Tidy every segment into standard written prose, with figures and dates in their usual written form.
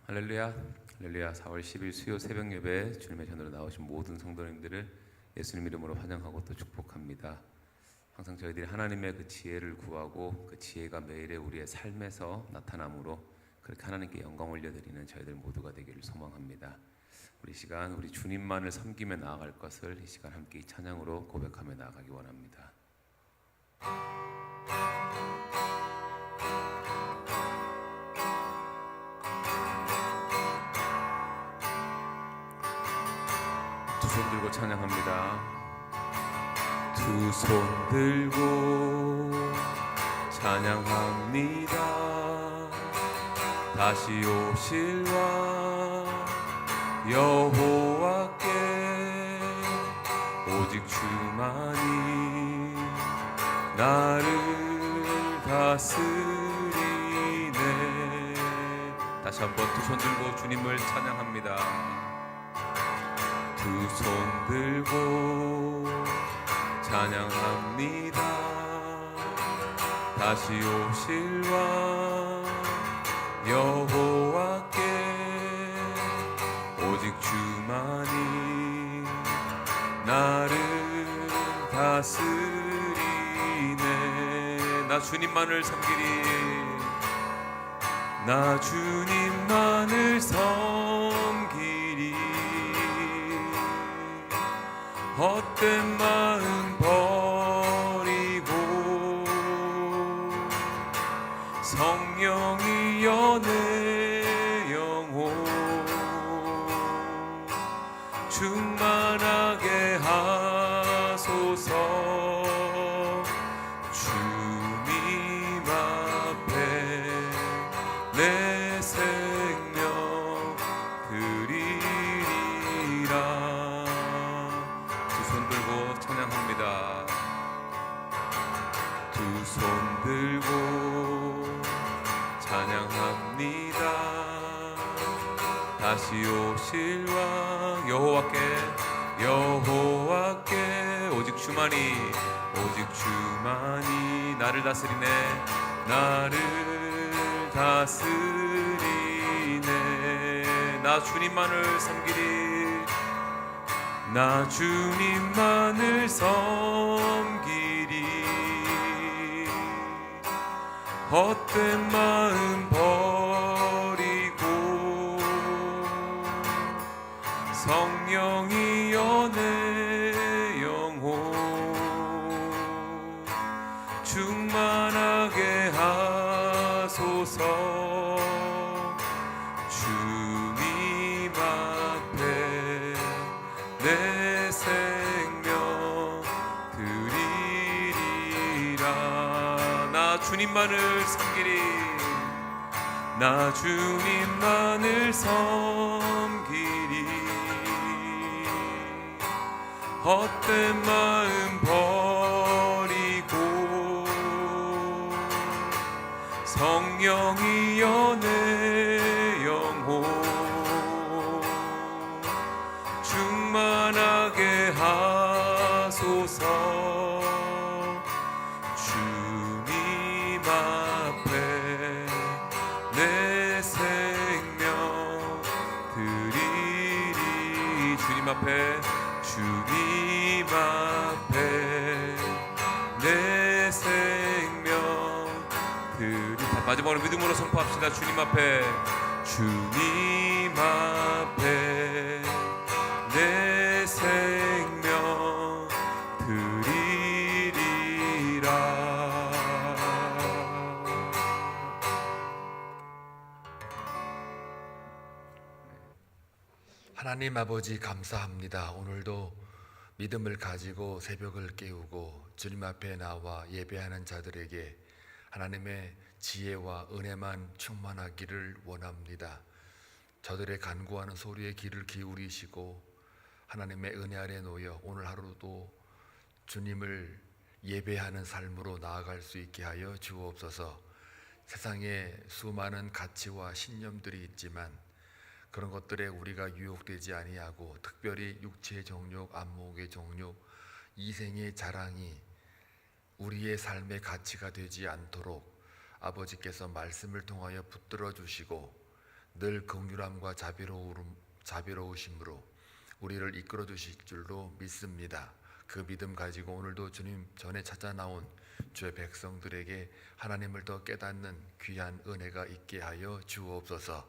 할렐루야, 할렐루야. 4월 10일 수요 새벽 예배 주님의 전으로 나오신 모든 성도님들을 예수님 이름으로 환영하고 또 축복합니다. 항상 저희들이 하나님의 그 지혜를 구하고 그 지혜가 매일의 우리의 삶에서 나타남으로 그렇게 하나님께 영광 올려드리는 저희들 모두가 되기를 소망합니다. 우리 시간 우리 주님만을 섬기며 나아갈 것을 이 시간 함께 이 찬양으로 고백하며 나아가기 원합니다. 두 손 들고 찬양합니다. 두 손 들고 찬양합니다. 다시 오실 왕 여호와께 오직 주만이 나를 다스리네. 다시 한번 두 손 들고 주님을 찬양합니다. 두 손 들고 찬양합니다. 다시 오실 왕 여호와께 오직 주만이 나를 다스리네. 나 주님만을 섬기리. 나 주님만을 섬기리. 헛된 마음 버리고 성령이여 내 영혼 충만하게 하소서. 주님 앞에 내 생명 드리리라. 두 손 들고 찬양합니다. 두 손 들고 찬양합니다. 다시 오실 왕 여호와께 오직 주만이 나를 다스리네. 나를 다스리네. 나 주님만을 섬기리. 나 주님만을 섬기리. 헛된 마음 버리고 성령이여 내 영혼 충만하게 하소서. 주님 앞에 내 생명 드리리라. 나 주님만을 섬기리. 나 주님만을 섬기리. 헛된 마음 버리고 성령이여 내 영혼 충만하게 하소서. 주님 앞에 내 생명 드리리. 주님 앞에 내 생명 드리. 마지막으로 믿음으로 선포합시다. 주님 앞에 내 생명 드리리라. 하나님 아버지 감사합니다. 오늘도 믿음을 가지고 새벽을 깨우고 주님 앞에 나와 예배하는 자들에게 하나님의 지혜와 은혜만 충만하기를 원합니다. 저들의 간구하는 소리에 귀를 기울이시고 하나님의 은혜 아래 놓여 오늘 하루도 주님을 예배하는 삶으로 나아갈 수 있게 하여 주옵소서. 세상에 수많은 가치와 신념들이 있지만 그런 것들에 우리가 유혹되지 아니하고 특별히 육체의 정욕, 안목의 정욕, 이생의 자랑이 우리의 삶의 가치가 되지 않도록 아버지께서 말씀을 통하여 붙들어 주시고 늘 긍휼함과 자비로우심으로 우리를 이끌어 주실 줄로 믿습니다. 그 믿음 가지고 오늘도 주님 전에 찾아 나온 주의 백성들에게 하나님을 더 깨닫는 귀한 은혜가 있게 하여 주옵소서.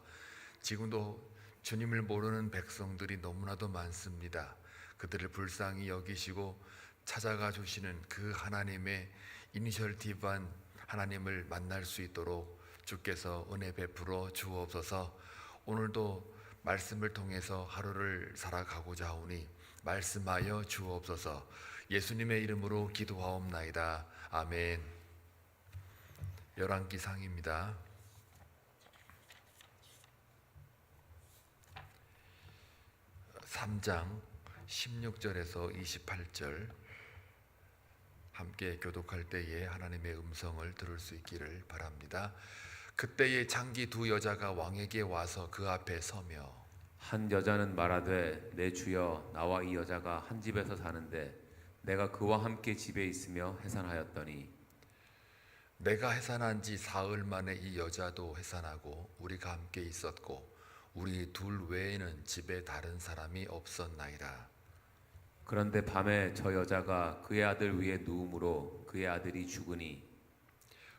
지금도 주님을 모르는 백성들이 너무나도 많습니다. 그들을 불쌍히 여기시고 찾아가 주시는 그 하나님의 이니셜티브한 하나님을 만날 수 있도록 주께서 은혜 베풀어 주옵소서. 오늘도 말씀을 통해서 하루를 살아가고자 하오니 말씀하여 주옵소서. 예수님의 이름으로 기도하옵나이다. 아멘. 열왕기상입니다. 3장 16절에서 28절 함께 교독할 때에 하나님의 음성을 들을 수 있기를 바랍니다. 그때에 장기 두 여자가 왕에게 와서 그 앞에 서며 한 여자는 말하되 내 주여 나와 이 여자가 한 집에서 사는데 내가 그와 함께 집에 있으며 해산하였더니 내가 해산한 지 사흘 만에 이 여자도 해산하고 우리가 함께 있었고 우리 둘 외에는 집에 다른 사람이 없었나이다. 그런데 밤에 저 여자가 그의 아들 위에 누움으로 그의 아들이 죽으니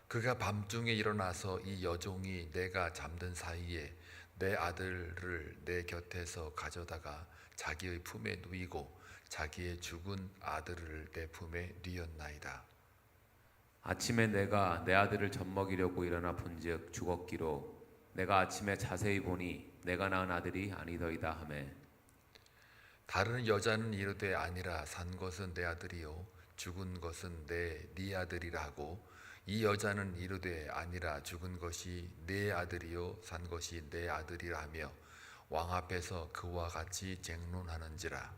그가 밤중에 일어나서 이 여종이 내가 잠든 사이에 내 아들을 내 곁에서 가져다가 자기의 품에 누이고 자기의 죽은 아들을 내 품에 뉘었나이다. 아침에 내가 내 아들을 젖먹이려고 일어나 본즉 죽었기로 내가 아침에 자세히 보니 내가 낳은 아들이 아니더이다 하매 다른 여자는 이르되 아니라 산 것은 내 아들이요 죽은 것은 네 아들이라 하고 이 여자는 이르되 아니라 죽은 것이 내 아들이요 산 것이 내 아들이라 하며 왕 앞에서 그와 같이 쟁론하는지라.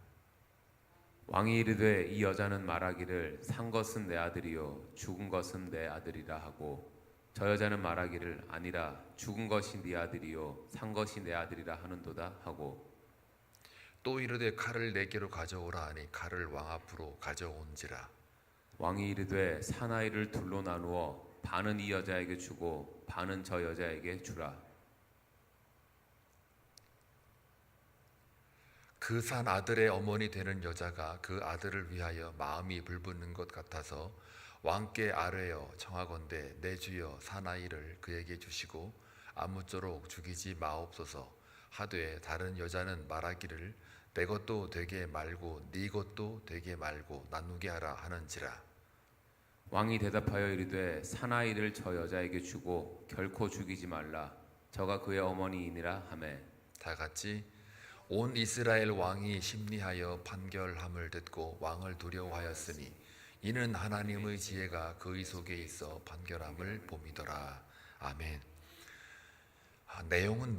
왕이 이르되 이 여자는 말하기를 산 것은 내 아들이요 죽은 것은 내 아들이라 하고 저 여자는 말하기를 아니라 죽은 것이 네 아들이요 산 것이 내 아들이라 하는도다 하고 또 이르되 칼을 내게로 가져오라 하니 칼을 왕 앞으로 가져온지라. 왕이 이르되 사나이를 둘로 나누어 반은 이 여자에게 주고 반은 저 여자에게 주라. 그 산 아들의 어머니 되는 여자가 그 아들을 위하여 마음이 불붙는 것 같아서 왕께 아뢰어 청하건대 내 주여 사나이를 그에게 주시고 아무쪼록 죽이지 마옵소서 하되 다른 여자는 말하기를 내 것도 되게 말고 네 것도 되게 말고 나누게 하라 하는지라. 왕이 대답하여 이르되 사나이를 저 여자에게 주고 결코 죽이지 말라. 저가 그의 어머니이니라 하매 다 같이 온 이스라엘 왕이 심리하여 판결함을 듣고 왕을 두려워하였으니 이는 하나님의 지혜가 그의 속에 있어 판결함을 봄이더라. 아멘. 내용은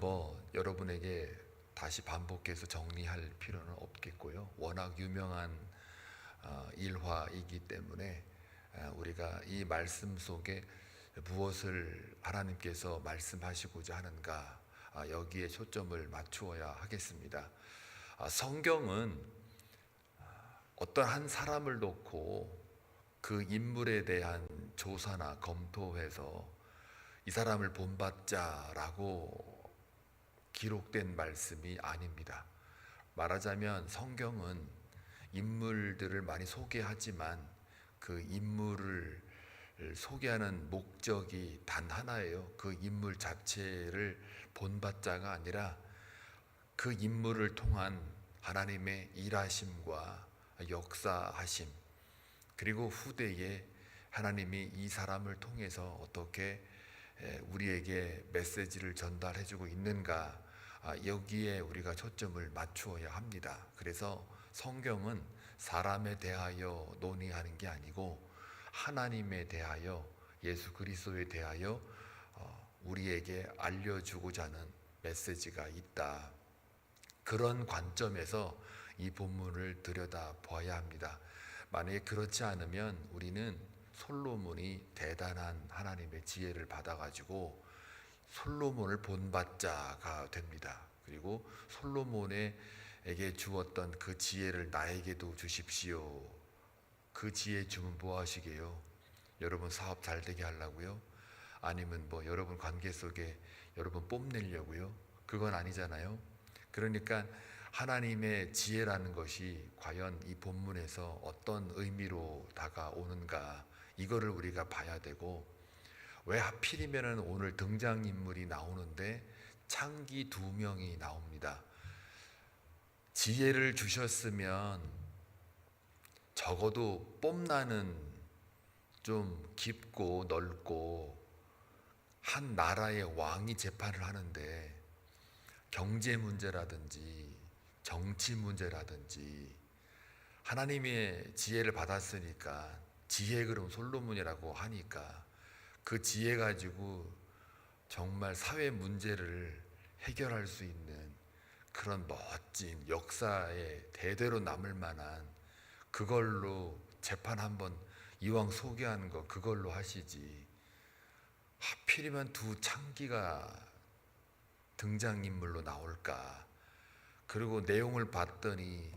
여러분에게 다시 반복해서 정리할 필요는 없겠고요. 워낙 유명한 일화이기 때문에 우리가 이 말씀 속에 무엇을 하나님께서 말씀하시고자 하는가 여기에 초점을 맞추어야 하겠습니다. 성경은 어떤 한 사람을 놓고 그 인물에 대한 조사나 검토해서 이 사람을 본받자라고 기록된 말씀이 아닙니다. 말하자면 성경은 인물들을 많이 소개하지만 그 인물을 소개하는 목적이 단 하나예요. 그 인물 자체를 본받자가 아니라 그 인물을 통한 하나님의 일하심과 역사하심, 그리고 후대에 하나님이 이 사람을 통해서 어떻게 우리에게 메시지를 전달해주고 있는가, 여기에 우리가 초점을 맞추어야 합니다. 그래서 성경은 사람에 대하여 논의하는 게 아니고 하나님에 대하여, 예수 그리스도에 대하여 우리에게 알려주고자 하는 메시지가 있다. 그런 관점에서 이 본문을 들여다봐야 합니다. 만약에 그렇지 않으면 우리는 솔로몬이 대단한 하나님의 지혜를 받아가지고 솔로몬을 본받자가 됩니다. 그리고 솔로몬에게 주었던 그 지혜를 나에게도 주십시오. 그 지혜 주면 뭐 하시게요? 여러분 사업 잘 되게 하려고요? 아니면 여러분 관계 속에 여러분 뽐내려고요? 그건 아니잖아요. 그러니까 하나님의 지혜라는 것이 과연 이 본문에서 어떤 의미로 다가오는가, 이거를 우리가 봐야 되고, 왜 하필이면 오늘 등장인물이 나오는데 창기 2명이 나옵니다. 지혜를 주셨으면 적어도 뽐나는 좀 깊고 넓고 한 나라의 왕이 재판을 하는데 경제 문제라든지 정치 문제라든지 하나님의 지혜를 받았으니까, 지혜 그럼 솔로몬이라고 하니까 그 지혜 가지고 정말 사회 문제를 해결할 수 있는 그런 멋진 역사에 대대로 남을 만한 그걸로 재판 한번 이왕 소개하는 거 그걸로 하시지, 하필이면 두 창기가 등장인물로 나올까. 그리고 내용을 봤더니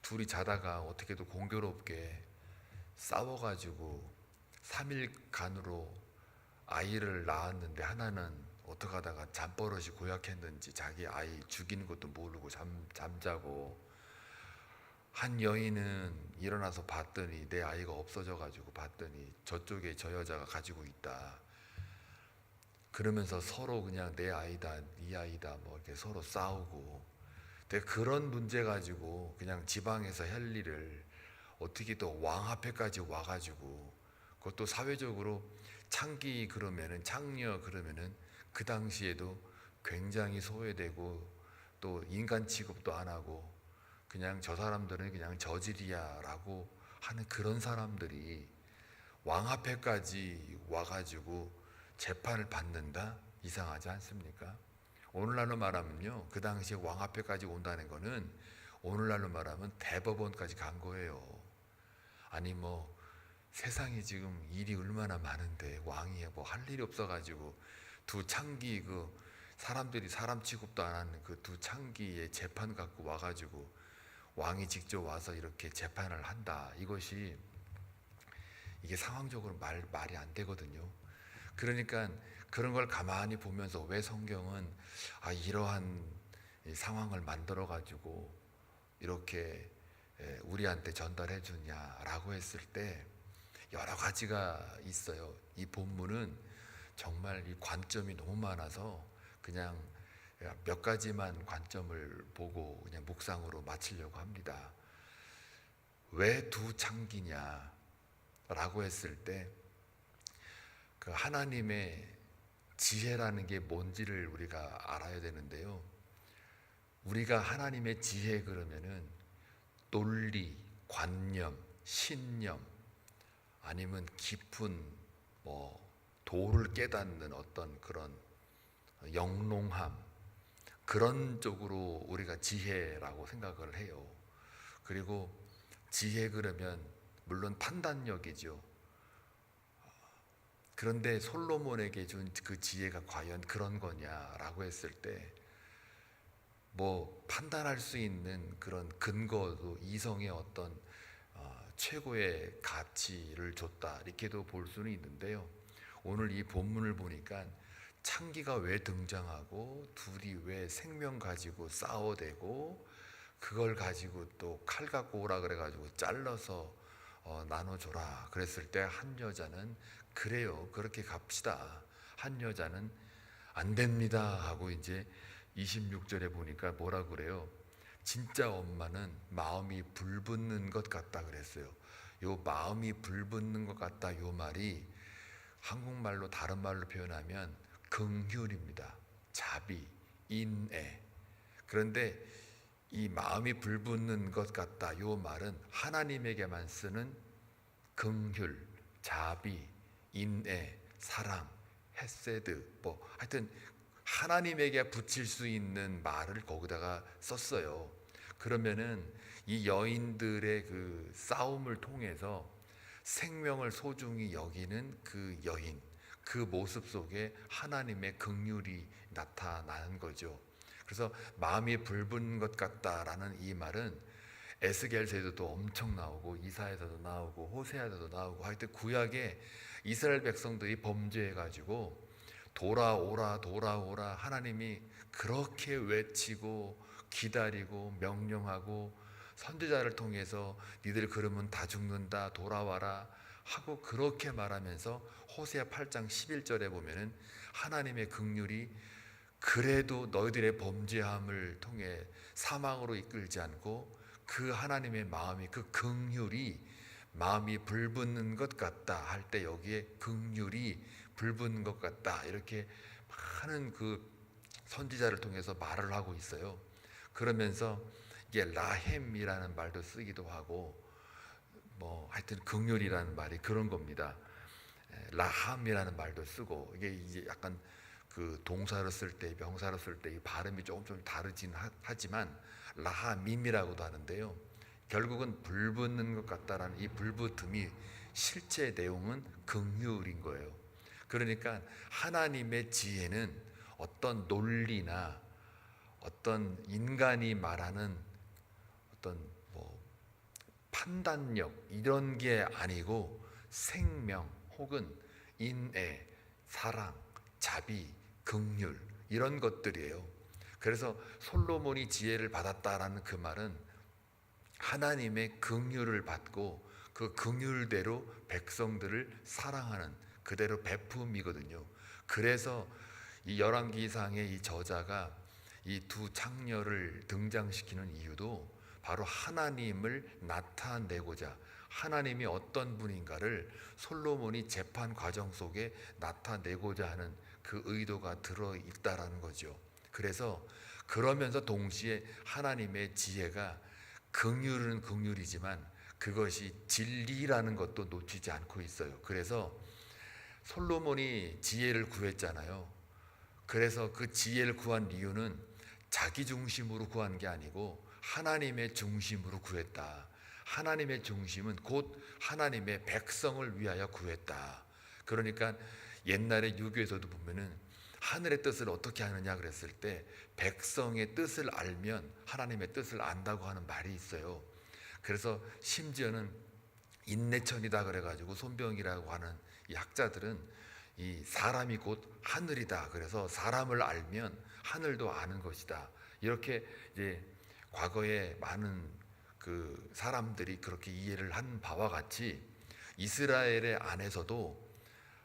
둘이 자다가 어떻게도 공교롭게 싸워가지고 3일간으로 아이를 낳았는데, 하나는 어떻게 하다가 잠버릇이 고약했는지 자기 아이 죽이는 것도 모르고 잠자고, 한 여인은 일어나서 봤더니 내 아이가 없어져가지고 봤더니 저쪽에 저 여자가 가지고 있다. 그러면서 서로 그냥 내 아이다, 네 아이다, 뭐 이렇게 서로 싸우고. 근데 그런 문제 가지고 그냥 지방에서 할 일을 어떻게 또 왕 앞에까지 와가지고, 그것도 사회적으로 창기 그러면은, 창녀 그러면은 그 당시에도 굉장히 소외되고 또 인간 취급도 안 하고 그냥 저 사람들은 그냥 저질이야 라고 하는 그런 사람들이 왕 앞에까지 와가지고 재판을 받는다? 이상하지 않습니까? 오늘날로 말하면요, 그 당시에 왕 앞에까지 온다는 거는 오늘날로 말하면 대법원까지 간 거예요. 아니 뭐 세상에 지금 일이 얼마나 많은데 왕이 뭐 할 일이 없어가지고 두 창기, 그 사람들이 사람 취급도 안 하는 그 두 창기의 재판 갖고 와가지고 왕이 직접 와서 이렇게 재판을 한다. 이것이 이게 상황적으로 말이 안 되거든요. 그러니까 그런 걸 가만히 보면서 왜 성경은 이러한 상황을 만들어 가지고 이렇게 우리한테 전달해 주냐라고 했을 때 여러 가지가 있어요. 이 본문은 정말 이 관점이 너무 많아서 그냥 몇 가지만 관점을 보고 그냥 묵상으로 마치려고 합니다. 왜 두 창기냐 라고 했을 때 그 하나님의 지혜라는 게 뭔지를 우리가 알아야 되는데요. 우리가 하나님의 지혜 그러면은 논리, 관념, 신념, 아니면 깊은 뭐 도를 깨닫는 어떤 그런 영롱함, 그런 쪽으로 우리가 지혜라고 생각을 해요. 그리고 지혜 그러면 물론 판단력이죠. 그런데 솔로몬에게 준 그 지혜가 과연 그런 거냐라고 했을 때, 뭐 판단할 수 있는 그런 근거도 이성의 어떤 최고의 가치를 줬다 이렇게도 볼 수는 있는데요. 오늘 이 본문을 보니까 창기가 왜 등장하고 둘이 왜 생명 가지고 싸워대고 그걸 가지고 또 칼 갖고 오라 그래가지고 잘라서 나눠줘라 그랬을 때 한 여자는 그래요, 그렇게 갑시다. 한 여자는 안 됩니다 하고 이제 26절에 보니까 뭐라 그래요? 진짜 엄마는 마음이 불붙는 것 같다 그랬어요. 요 마음이 불붙는 것 같다, 요 말이 한국말로 다른 말로 표현하면 긍휼입니다. 자비, 인애. 그런데 이 마음이 불붙는 것 같다, 요 말은 하나님에게만 쓰는 긍휼, 자비, 인애, 사랑, 헤세드, 뭐 하여튼 하나님에게 붙일 수 있는 말을 거기다가 썼어요. 그러면은 이 여인들의 그 싸움을 통해서 생명을 소중히 여기는 그 여인, 그 모습 속에 하나님의 긍휼이 나타나는 거죠. 그래서 마음이 불붙는 것 같다라는 이 말은 에스겔서에도 엄청 나오고 이사야서도 나오고 호세아서도 나오고, 하여튼 구약에 이스라엘 백성들이 범죄해가지고 돌아오라 돌아오라 하나님이 그렇게 외치고 기다리고 명령하고 선지자를 통해서 니들 그러면 다 죽는다 돌아와라 하고 그렇게 말하면서 호세아 8장 11절에 보면은 하나님의 긍휼이 그래도 너희들의 범죄함을 통해 사망으로 이끌지 않고 그 하나님의 마음이 그 긍휼이 마음이 불붙는 것 같다 할 때 여기에 긍휼이 불붙는 것 같다 이렇게 많은 그 선지자를 통해서 말을 하고 있어요. 그러면서 이게 라햄이라는 말도 쓰기도 하고 뭐 하여튼 긍휼이라는 말이 그런 겁니다. 라함이라는 말도 쓰고 이게 이제 약간 그 동사로 쓸 때 명사로 쓸 때 이 발음이 조금 다르긴 하지만 라하밈이라고도 하는데요. 결국은 불붙는 것 같다라는 이 불붙음이 실제 내용은 긍휼인 거예요. 그러니까 하나님의 지혜는 어떤 논리나 어떤 인간이 말하는 어떤 뭐 판단력 이런 게 아니고 생명 혹은 인애, 사랑, 자비, 긍휼 이런 것들이에요. 그래서 솔로몬이 지혜를 받았다라는 그 말은 하나님의 긍휼을 받고 그 긍휼대로 백성들을 사랑하는 그대로 베품이거든요. 그래서 이 열왕기상의 이 저자가 이 두 창녀를 등장시키는 이유도 바로 하나님을 나타내고자 하나님이 어떤 분인가를 솔로몬이 재판 과정 속에 나타내고자 하는 그 의도가 들어있다라는 거죠. 그래서 그러면서 동시에 하나님의 지혜가 긍휼은 긍휼이지만 그것이 진리라는 것도 놓치지 않고 있어요. 그래서 솔로몬이 지혜를 구했잖아요. 그래서 그 지혜를 구한 이유는 자기 중심으로 구한 게 아니고 하나님의 중심으로 구했다. 하나님의 중심은 곧 하나님의 백성을 위하여 구했다. 그러니까 옛날에 유교에서도 보면은 하늘의 뜻을 어떻게 하느냐 그랬을 때 백성의 뜻을 알면 하나님의 뜻을 안다고 하는 말이 있어요. 그래서 심지어는 인내천이다 그래가지고 손병이라고 하는 이 학자들은 이 사람이 곧 하늘이다. 그래서 사람을 알면 하늘도 아는 것이다. 이렇게 이제 과거에 많은 그 사람들이 그렇게 이해를 한 바와 같이 이스라엘의 안에서도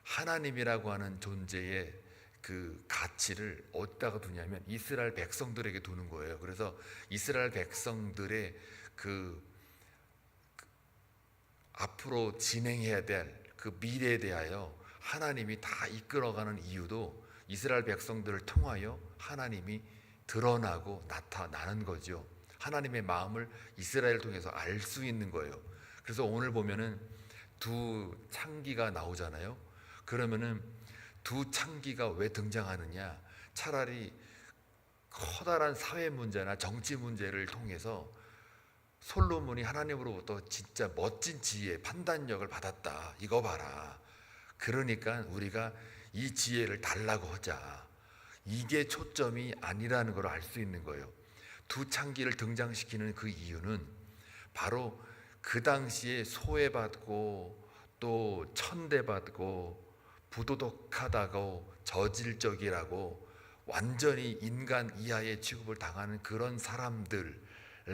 하나님이라고 하는 존재의 그 가치를 어디다가 두냐면 이스라엘 백성들에게 두는 거예요. 그래서 이스라엘 백성들의 그 앞으로 진행해야 될 그 미래에 대하여 하나님이 다 이끌어가는 이유도 이스라엘 백성들을 통하여 하나님이 드러나고 나타나는 거죠. 하나님의 마음을 이스라엘을 통해서 알 수 있는 거예요. 그래서 오늘 보면은 두 창기가 나오잖아요. 그러면은 두 창기가 왜 등장하느냐? 차라리 커다란 사회 문제나 정치 문제를 통해서 솔로몬이 하나님으로부터 진짜 멋진 지혜, 판단력을 받았다. 이거 봐라. 그러니까 우리가 이 지혜를 달라고 하자. 이게 초점이 아니라는 걸 알 수 있는 거예요. 두 창기를 등장시키는 그 이유는 바로 그 당시에 소외받고 또 천대받고 부도덕하다고 저질적이라고 완전히 인간 이하의 취급을 당하는 그런 사람들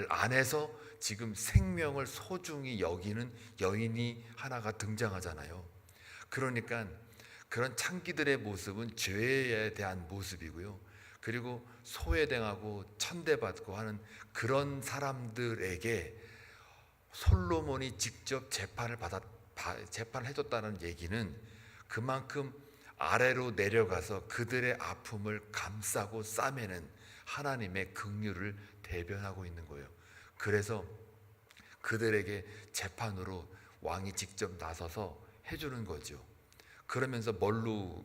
안에서 지금 생명을 소중히 여기는 여인이 하나가 등장하잖아요. 그러니까 그런 창기들의 모습은 죄에 대한 모습이고요. 그리고 소외당하고 천대받고 하는 그런 사람들에게 솔로몬이 직접 재판을 해줬다는 얘기는 그만큼 아래로 내려가서 그들의 아픔을 감싸고 싸매는 하나님의 긍휼을 대변하고 있는 거예요. 그래서 그들에게 재판으로 왕이 직접 나서서 해주는 거죠. 그러면서 뭘로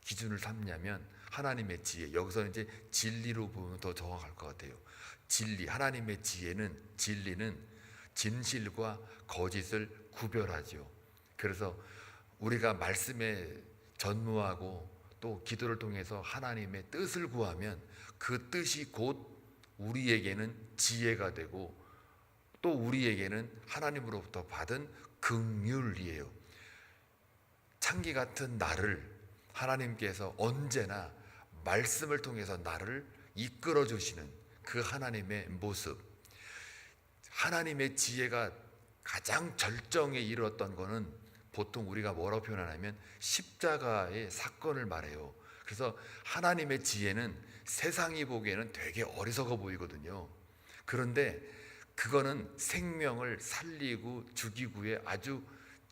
기준을 삼냐면 하나님의 지혜. 여기서 이제 진리로 보면 더 정확할 것 같아요. 진리, 하나님의 지혜는 진리는 진실과 거짓을 구별하죠. 그래서 우리가 말씀에 전무하고 또 기도를 통해서 하나님의 뜻을 구하면 그 뜻이 곧 우리에게는 지혜가 되고 또 우리에게는 하나님으로부터 받은 긍휼이에요. 창기 같은 나를 하나님께서 언제나 말씀을 통해서 나를 이끌어 주시는 그 하나님의 모습, 하나님의 지혜가 가장 절정에 이르렀던 거는 보통 우리가 뭐라고 표현하냐면 십자가의 사건을 말해요. 그래서 하나님의 지혜는 세상이 보기에는 되게 어리석어 보이거든요. 그런데 그거는 생명을 살리고 죽이고의 아주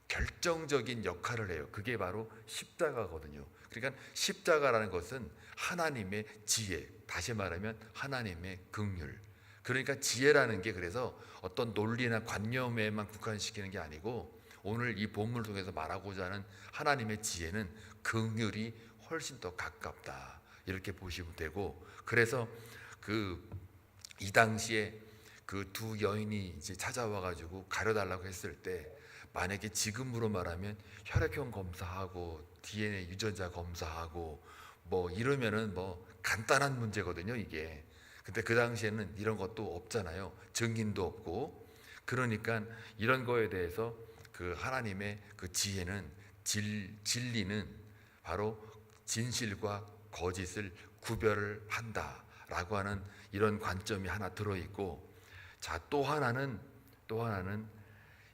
결정적인 역할을 해요. 그게 바로 십자가거든요. 그러니까 십자가라는 것은 하나님의 지혜, 다시 말하면 하나님의 긍휼. 그러니까 지혜라는 게 그래서 어떤 논리나 관념에만 국한시키는 게 아니고 오늘 이 본문을 통해서 말하고자 하는 하나님의 지혜는 긍휼이 훨씬 더 가깝다, 이렇게 보시면 되고, 그래서 이 당시에 그 두 여인이 이제 찾아와 가지고 가려달라고 했을 때, 만약에 지금으로 말하면 혈액형 검사하고 DNA 유전자 검사하고 뭐 이러면은 뭐 간단한 문제거든요, 이게. 근데 그 당시에는 이런 것도 없잖아요. 증인도 없고. 그러니까 이런 거에 대해서 그 하나님의 그 지혜는 진리는 바로 진실과 거짓을 구별을 한다라고 하는 이런 관점이 하나 들어있고, 자, 또 하나는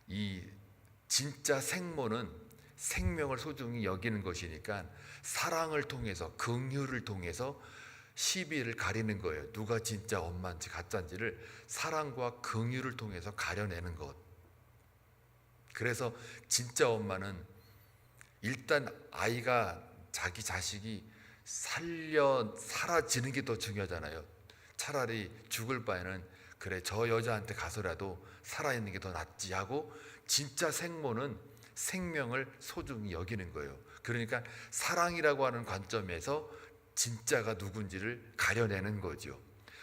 이 진짜 생모는 생명을 소중히 여기는 것이니까 사랑을 통해서, 긍휼을 통해서 시비를 가리는 거예요. 누가 진짜 엄마인지 가짜인지를 사랑과 긍휼을 통해서 가려내는 것. 그래서 진짜 엄마는 일단 아이가, 자기 자식이 사라지는 게 더 중요하잖아요. 차라리 죽을 바에는 그래 저 여자한테 가서라도 살아있는 게 더 낫지 하고, 진짜 생모는 생명을 소중히 여기는 거예요. 그러니까 사랑이라고 하는 관점에서 진짜가 누군지를 가려내는 거죠.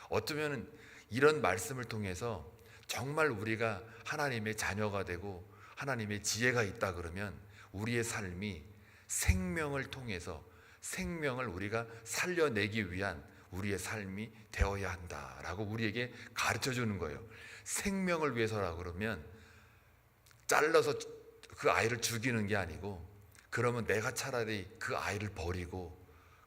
어쩌면 이런 말씀을 통해서 정말 우리가 하나님의 자녀가 되고 하나님의 지혜가 있다 그러면 우리의 삶이 생명을 통해서 생명을 우리가 살려내기 위한 우리의 삶이 되어야 한다라고 우리에게 가르쳐 주는 거예요. 생명을 위해서라 그러면 잘라서 그 아이를 죽이는 게 아니고, 그러면 내가 차라리 그 아이를 버리고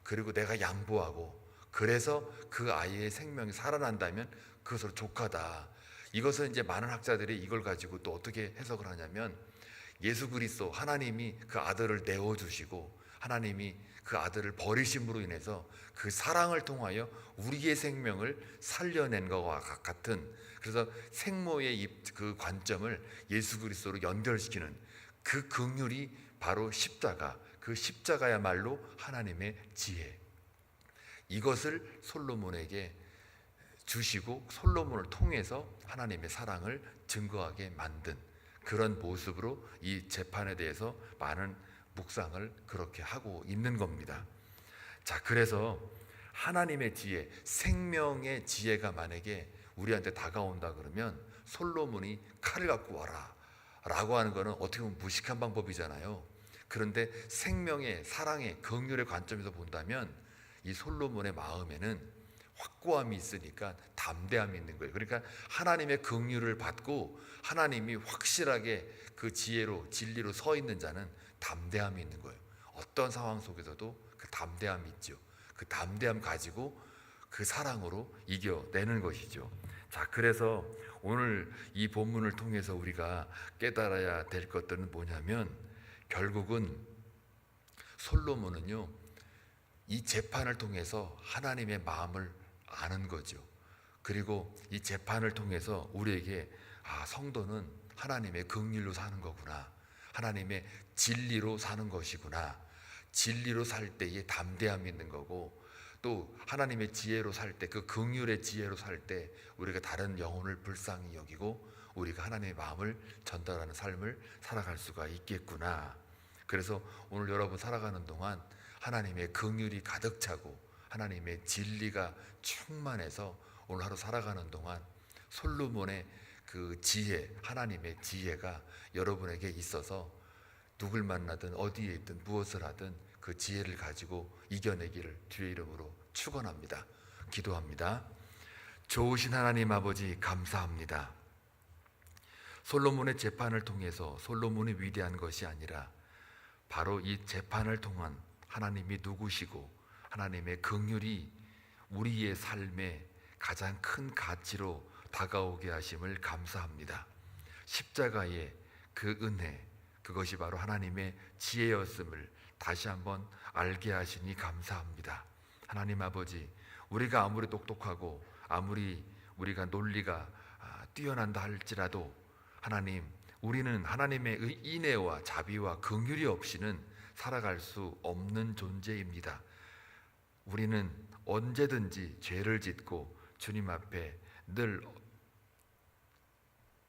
그리고 내가 양보하고 그래서 그 아이의 생명이 살아난다면 그것으로 족하다. 이것은 이제 많은 학자들이 이걸 가지고 또 어떻게 해석을 하냐면, 예수 그리스도 하나님이 그 아들을 내어주시고 하나님이 그 아들을 버리심으로 인해서 그 사랑을 통하여 우리의 생명을 살려낸 것과 같은, 그래서 생모의 그 관점을 예수 그리스도로 연결시키는 그 긍휼이 바로 십자가, 그 십자가야말로 하나님의 지혜. 이것을 솔로몬에게 주시고 솔로몬을 통해서 하나님의 사랑을 증거하게 만든 그런 모습으로 이 재판에 대해서 많은 묵상을 그렇게 하고 있는 겁니다. 자, 그래서 하나님의 지혜, 생명의 지혜가 만약에 우리한테 다가온다 그러면 솔로몬이 칼을 갖고 와라 라고 하는 거는 어떻게 보면 무식한 방법이잖아요. 그런데 생명의, 사랑의, 긍휼의 관점에서 본다면 이 솔로몬의 마음에는 확고함이 있으니까 담대함이 있는 거예요. 그러니까 하나님의 긍휼을 받고 하나님이 확실하게 그 지혜로, 진리로 서 있는 자는 담대함이 있는 거예요. 어떤 상황 속에서도 그 담대함이 있죠. 그 담대함 가지고 그 사랑으로 이겨내는 것이죠. 자, 그래서 오늘 이 본문을 통해서 우리가 깨달아야 될 것들은 뭐냐면, 결국은 솔로몬은요, 이 재판을 통해서 하나님의 마음을 아는 거죠. 그리고 이 재판을 통해서 우리에게 성도는 하나님의 긍휼로 사는 거구나, 하나님의 진리로 사는 것이구나, 진리로 살 때에 담대함이 있는 거고, 또 하나님의 지혜로 살 때, 그 긍휼의 지혜로 살 때 우리가 다른 영혼을 불쌍히 여기고 우리가 하나님의 마음을 전달하는 삶을 살아갈 수가 있겠구나. 그래서 오늘 여러분 살아가는 동안 하나님의 긍휼이 가득 차고 하나님의 진리가 충만해서 오늘 하루 살아가는 동안 솔로몬의 그 지혜, 하나님의 지혜가 여러분에게 있어서 누굴 만나든 어디에 있든 무엇을 하든 그 지혜를 가지고 이겨내기를 주의 이름으로 축원합니다. 기도합니다. 좋으신 하나님 아버지, 감사합니다. 솔로몬의 재판을 통해서 솔로몬이 위대한 것이 아니라 바로 이 재판을 통한 하나님이 누구시고 하나님의 긍휼이 우리의 삶에 가장 큰 가치로 다가오게 하심을 감사합니다. 십자가의 그 은혜, 그것이 바로 하나님의 지혜였음을 다시 한번 알게 하시니 감사합니다. 하나님 아버지, 우리가 아무리 똑똑하고 아무리 우리가 논리가 뛰어난다 할지라도 하나님, 우리는 하나님의 인애와 자비와 긍휼이 없이는 살아갈 수 없는 존재입니다. 우리는 언제든지 죄를 짓고 주님 앞에 늘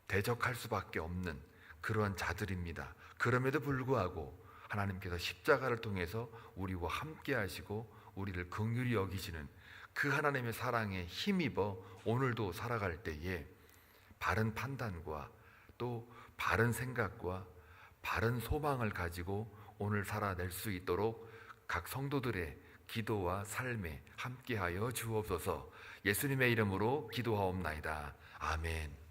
대적할 수밖에 없는 그러한 자들입니다. 그럼에도 불구하고 하나님께서 십자가를 통해서 우리와 함께 하시고 우리를 긍휼히 여기시는 그 하나님의 사랑에 힘입어 오늘도 살아갈 때에 바른 판단과 또 바른 생각과 바른 소망을 가지고 오늘 살아낼 수 있도록 각 성도들의 기도와 삶에 함께하여 주옵소서. 예수님의 이름으로 기도하옵나이다. 아멘.